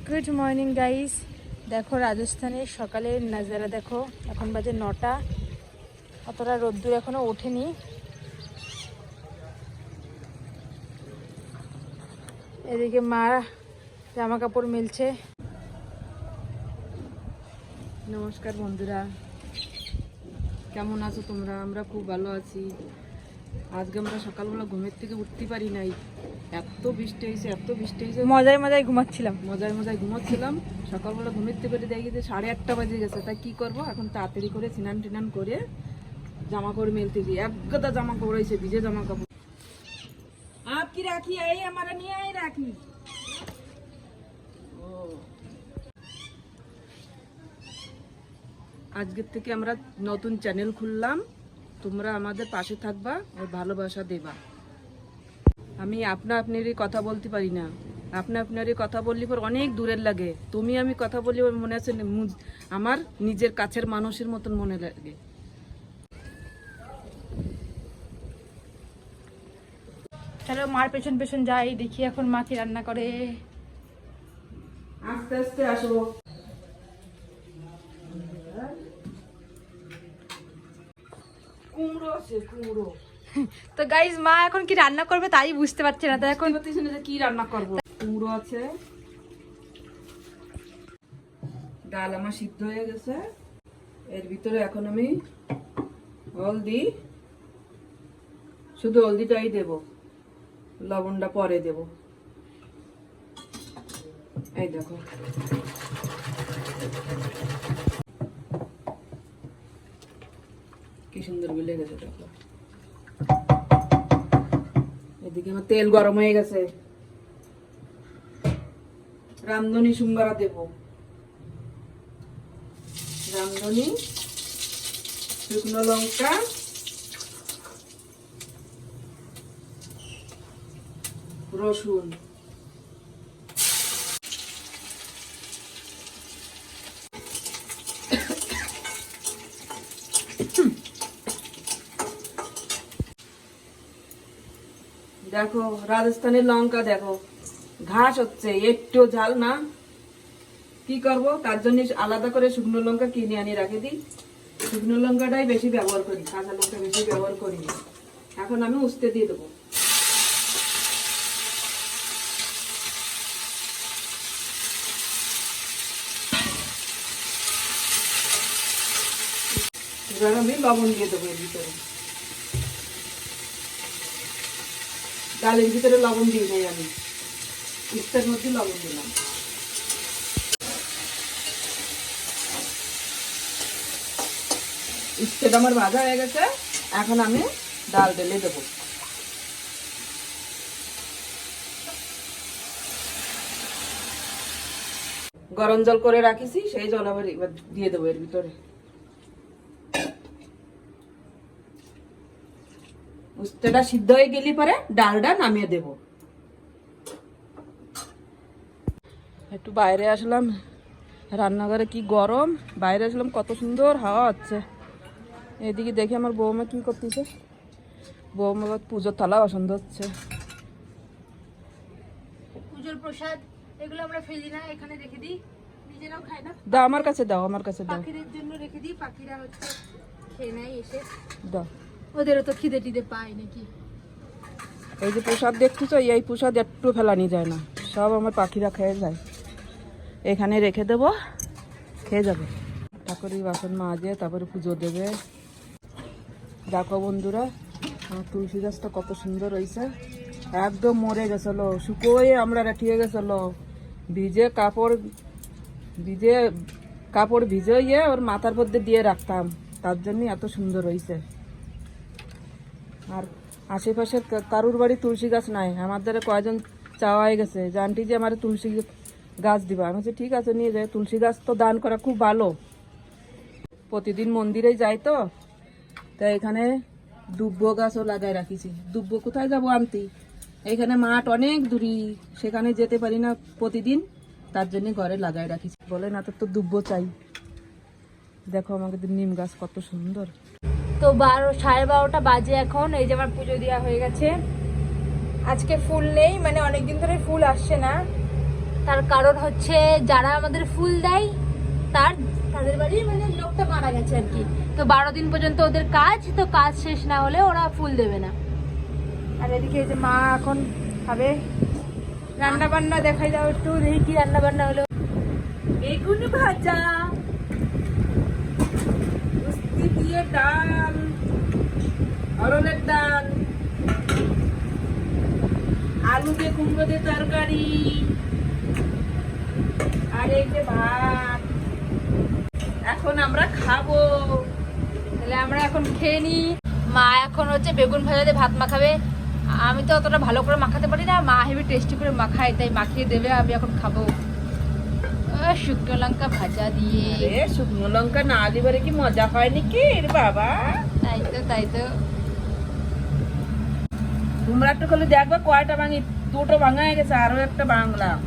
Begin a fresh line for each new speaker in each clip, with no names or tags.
Good morning guys. দেখো রাজস্থানের সকালের নাজারা দেখো, এখন বাজে 9টা। অতটা রোদ্দুর এখনো ওঠেনি। এদিকে মা জামা কাপড় মেলছে।
নমস্কার বন্ধুরা, কেমন আছো তোমরা? আমরা খুব ভালো আছি। আজকে আমরা সকালবেলা ঘুমের থেকে উঠতে পারি নাই, এত বৃষ্টি হয়েছে, এত বৃষ্টি হয়েছে।
মজায় মজায় ঘুমাচ্ছিলাম।
মজায় মজায় ঘুমাচ্ছিলাম। সকালবেলা ঘুমের থেকে দেখি যে 8:30 বাজে গেছে। তাই কি করব, এখন তাড়াতাড়ি করে স্নান টিনান করে জামা কাপড় মেলতে যাই। এক গাদা জামা কাপড় হয়েছে, ভিজে জামা কাপড়। আপ কি রাখি এই আমারা নিয়ে আই রাখি। আজকের থেকে আমরা নতুন চ্যানেল খুললাম, তোমরা আমাদের পাশে থাকবা আর ভালোবাসা দেবা। আমি আপনারই কথা বলতে পারি না, আপনারই কথা বললি পর অনেক দূরের লাগে। তুমি আমি কথা বলি মনে আছে আমার নিজের কাছের মানুষের মতন মনে লাগে।
চলো মার পেছন পেছন যাই, দেখি এখন মা কি রান্না করে।
আস্তে আস্তে আসো। কুমড়ো আছে, কুমড়ো।
তো গাইস মা এখন কি রান্না করবে তাই বুঝতে পারছি না। তো এখন
কি রান্না করব, কুমড়ো আছে, ডাল আমার সিদ্ধ হয়ে গেছে। এর ভিতরে এখন আমি হলদি, শুধু হলদিটাই দেব, লবণটা পরে দেব। এই দেখো, কি সুন্দর মিলে গেছে। দেখো এদিকে আমার তেল গরম হয়ে গেছে, রামধনি সুঙ্গারা দেব। রামধনি, শুকনো লঙ্কা, রসুন, দেখো রাজস্থানের লঙ্কা, দেখো ঘাস হচ্ছে, একটু ঝাল না। কি করব, তার জন্য আলাদা করে শুকনো লঙ্কা কিনে আনি রাখে দিই। শুকনো লঙ্কাটাই বেশি ব্যবহার করি, কাঁচা লঙ্কা বেশি ব্যবহার করি না। এখন আমি উস্তে দিয়ে দেবো। এবার আমি লবণ দিয়ে দেবো এর ভিতরে। ডালের ভিতরে লবণ দিই নাই আমি, উস্তের মধ্যে লবণ দিলাম। উস্তেটা আমার ভাজা হয়ে গেছে, এখন আমি ডাল ঢেলে দেবো। গরম জল করে রাখিছি, সেই জল আবার এবার দিয়ে দেবো এর ভিতরে। উস্তেটা সিদ্ধ হয়ে গেলে পরে ডালটা নামিয়ে দেব। একটু বাইরে আসলাম, রান্নাঘরে কি গরম, বাইরে আসলাম, কত সুন্দর হাওয়া হচ্ছে। এদিকে দেখি আমার বৌমা কি করতেছে। বৌমা পুজোর থালা পছন্দ হচ্ছে।
পুজোর প্রসাদ এগুলো আমরা ফেলি না, এখানে রেখে দিই, নিজেরাও খাই না।
দাও আমার কাছে, দাও আমার কাছে, দাও।
পাখিদের জন্য রেখে দিই, পাখিরা হচ্ছে খেয়ে নেয় এসে।
দাও,
ওদেরও তো খিদে টিদে পায় নাকি।
এই যে প্রসাদ দেখতেছো, এই প্রসাদ একটু ফেলানি যায় না, সব আমার পাখিরা খেয়ে যায়। এখানে রেখে দেবো, খেয়ে যাবে। ঠাকুরের বাসন মাজে তারপরে পুজো দেবে। দেখো বন্ধুরা, আমার তুলসী গাছটা কত সুন্দর হয়েছে, একদম মরে গেছিল, শুকোয়ে আমরা রাখিয়ে গেছিল। ভিজে কাপড় ভিজিয়ে ওর মাথার মধ্যে দিয়ে রাখতাম, তার জন্য এত সুন্দর হয়েছে। আর আশেপাশের কারুর বাড়ি তুলসী গাছ নাই, আমাদের কয়জন চাওয়া হয়ে গেছে যে আন্টি যে আমার তুলসী গাছ দিবা। আমি বলছি ঠিক আছে নিয়ে যাই, তুলসী গাছ তো দান করা খুব ভালো। প্রতিদিন মন্দিরেই যাই তো, তাই এখানে দুব্ব গাছও লাগাই রাখিছি। দুব্ব কোথায় যাবো আনতে, এখানে মাঠ অনেক দূরি, সেখানে যেতে পারি না প্রতিদিন, তার জন্য ঘরে লাগাই রাখিছি। বলে না তো দুব্ব চাই। দেখো আমাদের নিম গাছ কত সুন্দর।
তো 12:30 বাজে এখন। এই যে আমার পুজো দেওয়া হয়ে গেছে। আজকে ফুল নেই, মানে অনেকদিন ধরে ফুল আসছে না, তার কারণ হচ্ছে যারা আমাদের ফুল দেয় তাদের বাড়ি মানে লোকটা মারা গেছে আর কি, তো 12 দিন পর্যন্ত ওদের কাজ, তো কাজ শেষ না হলে ওরা ফুল দেবে না। আর এদিকে এই যে মা এখন খাবে। রান্না বান্না দেখাই দাও একটু, দেখি কি রান্না বান্না হলো।
বেগুন ভাজা, উস্তি দিয়ে ডাল, অরলের ডাল, আলু দিয়ে কুমড়ো দিয়ে তরকারি, আর এই যে ভাত। এখন আমরা খাবো।
তাহলে আমরা এখন খেয়ে নিই। মা এখন হচ্ছে বেগুন ভাজা দিয়ে ভাত মাখাবে। আমি তো অতটা ভালো করে মাখাতে পারি না, মা হেবি টেস্টি করে মাখায়, তাই মাখিয়ে দেবে, আমি এখন খাবো। শুকনো লঙ্কা ভাজা দিয়ে।
আরে শুকনো লঙ্কা না দিবারে কি মজা হয় নাকি রে বাবা?
তাই তো
তোমরা একটু খালি দেখবে কয়টা ভাঙি, দুটো ভাঙা হয়ে গেছে, আরো একটা বাংলাম।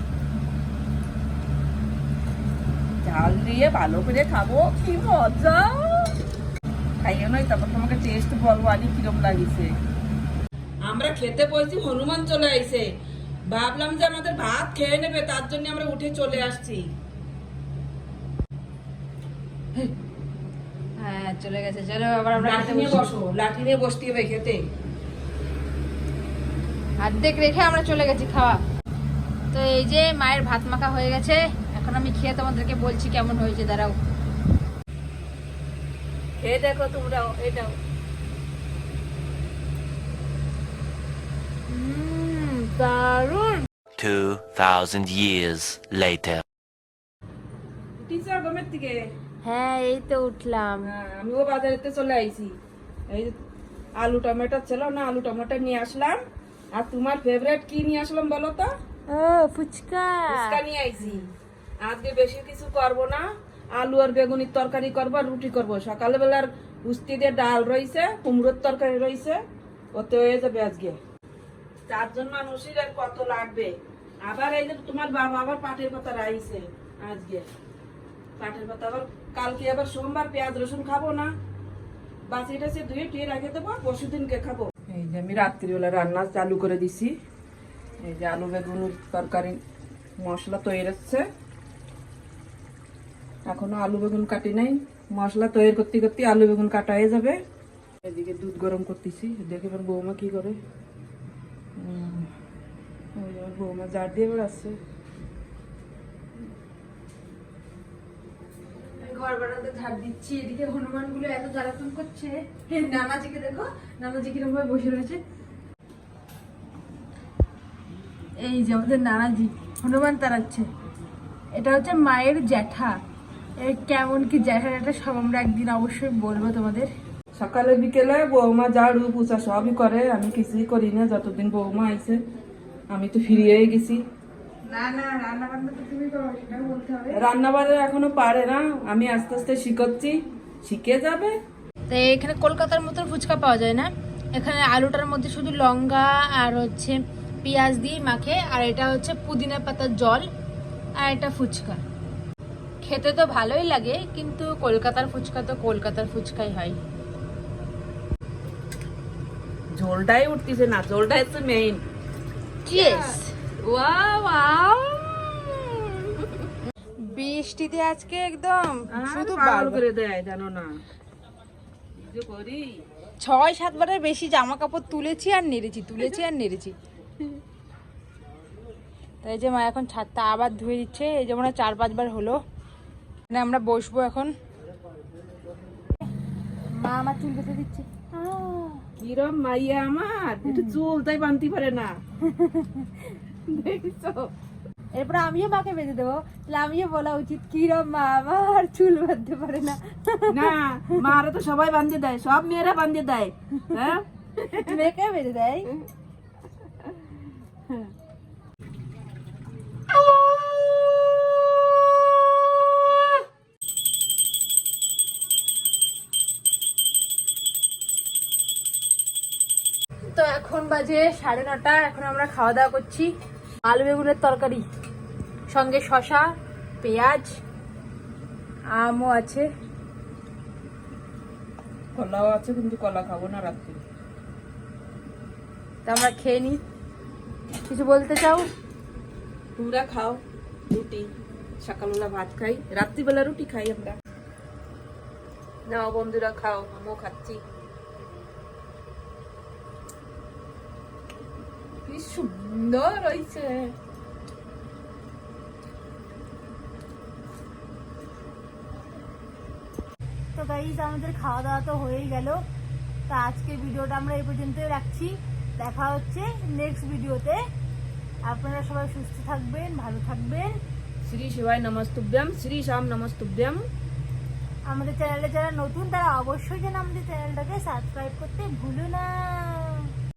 ঝাল দিয়ে ভালো করে খাবো, কি মজা। খাইও নয়, তারপর তোমাকে টেস্ট বলবো আনি কিরম লাগিছে। আমরা খেতে বসছি, হনুমান চলে আইছে। ভাবলাম যে আমাদের ভাত খেয়ে নেবে, তার জন্য আমরা উঠে চলে আসছি।
হ্যাঁ চলে গেছে, চলো আবার আমরা
লাঠি নিয়ে বসো, লাঠি নিয়ে বসতে হবে খেতে।
অর্ধেক রেখে আমরা চলে গেছি খাওয়া। তো এই যে মায়ের ভাত মাখা হয়ে গেছে, এখন আমি খেয়ে তোমাদেরকে বলছি কেমন হয়েছে। দাঁড়াও,
খেয়ে দেখো তোমরাও এটাও।
দারুণ।
2000 years later.
টিচার গমের থেকে।
হ্যাঁ এই তো উঠলাম।
আমিও বাজারেতে চলে আইছি। এই যে আলু টমেটো ছিল না, আলু টমেটো নিয়ে আসলাম। আর তোমার ফেভারিট কি নিয়ে আসলাম বলো তো?
ও ফুচকা।
ফুচকা নিয়ে আইছি। আজকে বেশি কিছু করব না, আলু আর বেগুনির তরকারি করবো আর রুটি করবো। সকালবেলার উস্তি দিয়ে ডাল রয়েছে, কুমড়োর তরকারি রয়েছে, ওতে হয়ে যাবে আজকে। 4 জন মানুষের আর কত লাগবে। আবার এই যে তোমার বাবা আবার পাটের পাতা রাইছে আজকে। পাটের পাতা আবার কালকে আবার সোমবার, পেঁয়াজ রসুন খাবো না, বাসিটা সে ধুয়ে টুয়ে রেখে দেবো, পরশু দিনকে খাবো। এই যে আমি রাত্রিবেলা রান্না চালু করে দিছি। এই যে আলু বেগুনের তরকারি মশলা তৈরি হচ্ছে, এখনো আলু বেগুন কাটি নাই। মশলা তৈরি করতে করতে আলু বেগুন কাটা হয়ে যাবে। এদিকে দুধ গরম করতেছি, দেখে এবার বৌমা কি করে। বৌমা জার দিয়ে বেড়াচ্ছে।
ঘর বারান্দা ঝাড় দিচ্ছি, এদিকে হনুমান গুলো এত জ্বালাতন করছে। নানাজিকে দেখো, নানাজি কিরকম ভাবে বসে রয়েছে। এই যে আমাদের নানাজি হনুমান তাড়াচ্ছে। এটা হচ্ছে মায়ের জ্যাঠা। কেমন কি জ্যাঠা জ্যাঠা সব আমরা একদিন অবশ্যই বলবো তোমাদের।
সকালে বিকেলে বৌমা ঝাড়ু পোছা সবই করে, আমি কিছুই করি না যতদিন বৌমা আইছে। আমি তো ফিরিয়ে গেছি।
না না, রান্না বান্না তো তুমি করো, সেটাও বলতে হবে।
রান্না বান্না এখনো পারে না, আমি আস্তে আস্তে শিখাচ্ছি, শিখে যাবে।
তো এখানে কলকাতার মতো ফুচকা পাওয়া যায় না, এখানে আলুটার মধ্যে শুধু লঙ্কা আর হচ্ছে পেঁয়াজ দিয়ে মাখে, আর এটা হচ্ছে পুদিনা পাতার জল, আর এটা ফুচকা। খেতে তো ভালোই লাগে, কিন্তু কলকাতার ফুচকা তো কলকাতার ফুচকাই হয়।
ঝোলটাই উঠতেছে না, ঝোলটাই হচ্ছে মেইন।
চিয়ার্স। ওয়াও ওয়াও, বৃষ্টিতে আজকে একদম শুধু
পাগল করে দেয় জানো না, কি যে করি।
6-7 বারের বেশি জামা কাপড় তুলেছি আর নেড়েছি, তাই যে মা এখন ছাদটা আবার ধুয়ে দিচ্ছে। এই যেমন 4-5 বার হলো। মানে আমরা বসবো এখন। মা আমার চুল বেঁধে দিচ্ছে।
কিরম মাইয়া আমার, একটু চুল তাই বানতে পারে না। দেখছো,
এরপর আমিও মাকে বেঁধে দেবো, তাহলে আমিও বলা উচিত কিরম মা আমার চুল বাঁধতে পারে না।
না মারা তো সবাই বাঁধতে দেয়, সব মেয়েরা বাঁধতে দেয়। হ্যাঁ
মেয়েকে বেঁধে দেয়। তো এখন বাজে 9:30, এখন আমরা খাওয়া দাওয়া করছি। আলু বেগুনের তরকারি, সঙ্গে শসা, পেঁয়াজ, আমও আছে।
কলাও আছে, কিন্তু কলা খাবো না রাত্রে।
তো আমরা খেয়ে নিই। কিছু বলতে চাও?
তোমরা খাও। রুটি, সকালবেলা ভাত খাই, রাত্রিবেলা রুটি খাই আমরা। নাও বন্ধুরা খাও, আমিও খাচ্ছি। কি সুন্দর হয়েছে।
তো গাইস আমাদের খাওয়া দাওয়া তো হয়েই গেল। তো আজকে ভিডিওটা আমরা এই পর্যন্তই রাখছি। দেখা হচ্ছে নেক্সট ভিডিওতে। আপনারা সবাই সুস্থ থাকবেন, ভালো থাকবেন।
শ্রী শিবায় নমস্তুভ্যম, শ্রী শ্যাম নমস্তুভ্যম।
আমাদের চ্যানেলে যারা নতুন তারা অবশ্যই যেন আমাদের চ্যানেলটাকে সাবস্ক্রাইব করতে ভুলো না।